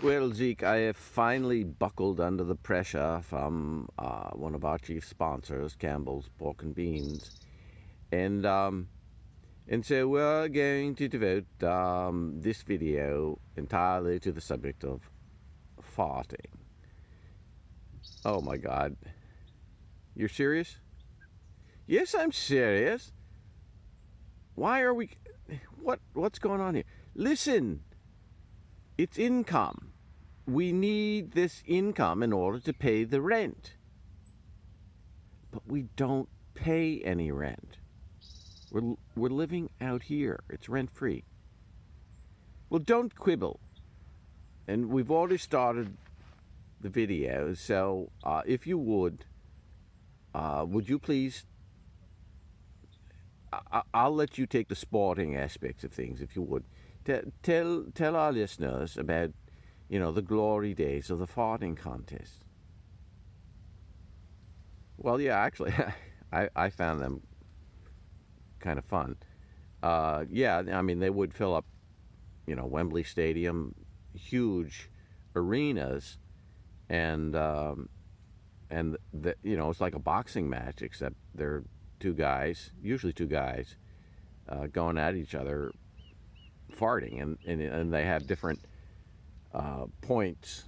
Well, Zeke, I have finally buckled under the pressure from one of our chief sponsors, Campbell's Pork and Beans, and so we're going to devote this video entirely to the subject of farting. Oh my God, you're serious? Yes, I'm serious. Why are we? What's going on here? Listen, it's income. We need this income in order to pay the rent. But we don't pay any rent. We're living out here. It's rent-free. Well, don't quibble. And we've already started the video, so if you would you please? I'll let you take the sporting aspects of things, if you would. Tell our listeners about, the glory days of the farting contest. Well, yeah, actually, I found them kind of fun. Yeah, I mean, they would fill up, Wembley Stadium, huge arenas, and it's like a boxing match, except they're usually two guys, going at each other, farting, and they have different points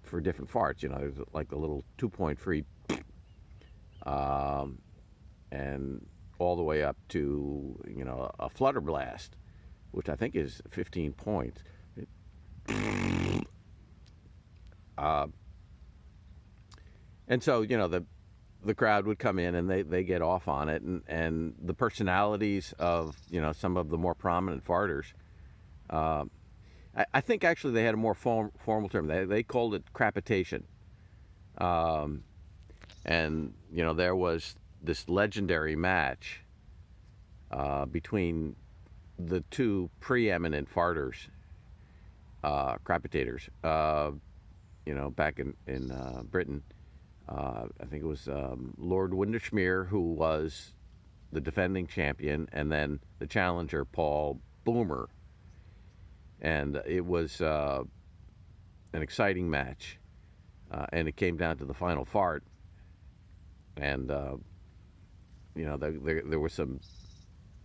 for different farts. There's like a little 2-point free, and all the way up to a flutter blast, which I think is 15 points. And so the crowd would come in and they get off on it, and the personalities of some of the more prominent farters. I think actually they had a more formal term. They called it crapitation. And there was this legendary match between the two preeminent farters, crapitators, back in Britain. I think it was Lord Windermere, who was the defending champion, and then the challenger, Paul Boomer. And it was an exciting match, and it came down to the final fart. And there was some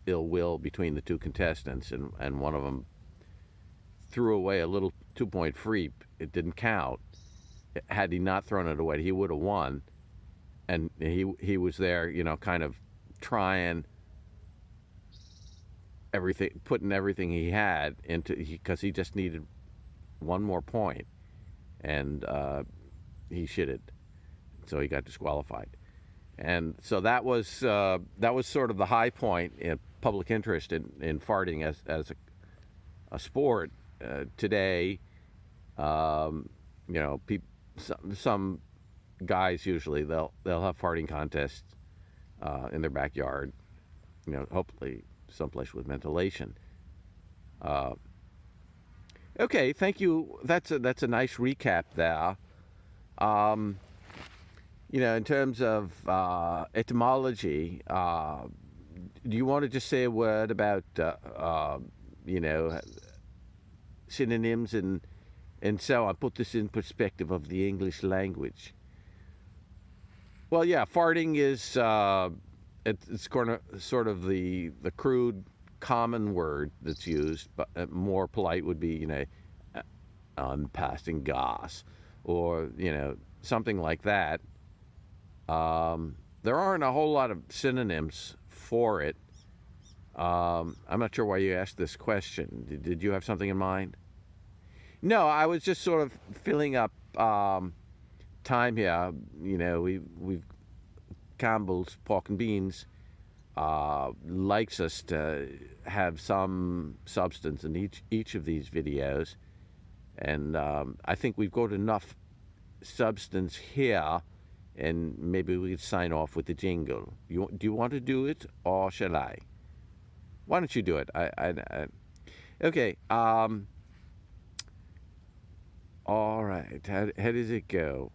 ill will between the two contestants, and one of them threw away a little 2-point free. It didn't count. Had he not thrown it away, he would have won. And he was there, kind of trying everything, putting everything he had into, because he just needed one more point, and he shitted, so he got disqualified. And so that was sort of the high point in public interest in farting as a sport. Today, people. Some guys, usually they'll have farting contests in their backyard, hopefully someplace with ventilation. Okay, thank you. That's a nice recap there. In terms of etymology, do you want to just say a word about synonyms and so I put this in perspective of the English language? Well, yeah, farting is it's sort of the crude common word that's used, but more polite would be I'm passing gas, or something like that. There aren't a whole lot of synonyms for it. I'm not sure why you asked this question. Did you have something in mind? No, I was just sort of filling up time here. We've Campbell's Pork and Beans likes us to have some substance in each of these videos, and I think we've got enough substance here, and maybe we could sign off with the jingle. Do you want to do it, or shall I? Why don't you do it? Okay. All right, how does it go?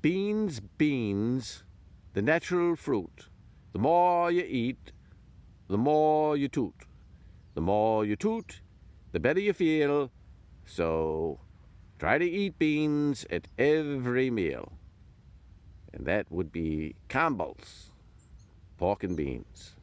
Beans, the natural fruit. The more you eat, the more you toot. The more you toot, the better you feel. So try to eat beans at every meal. And that would be Campbell's pork and beans.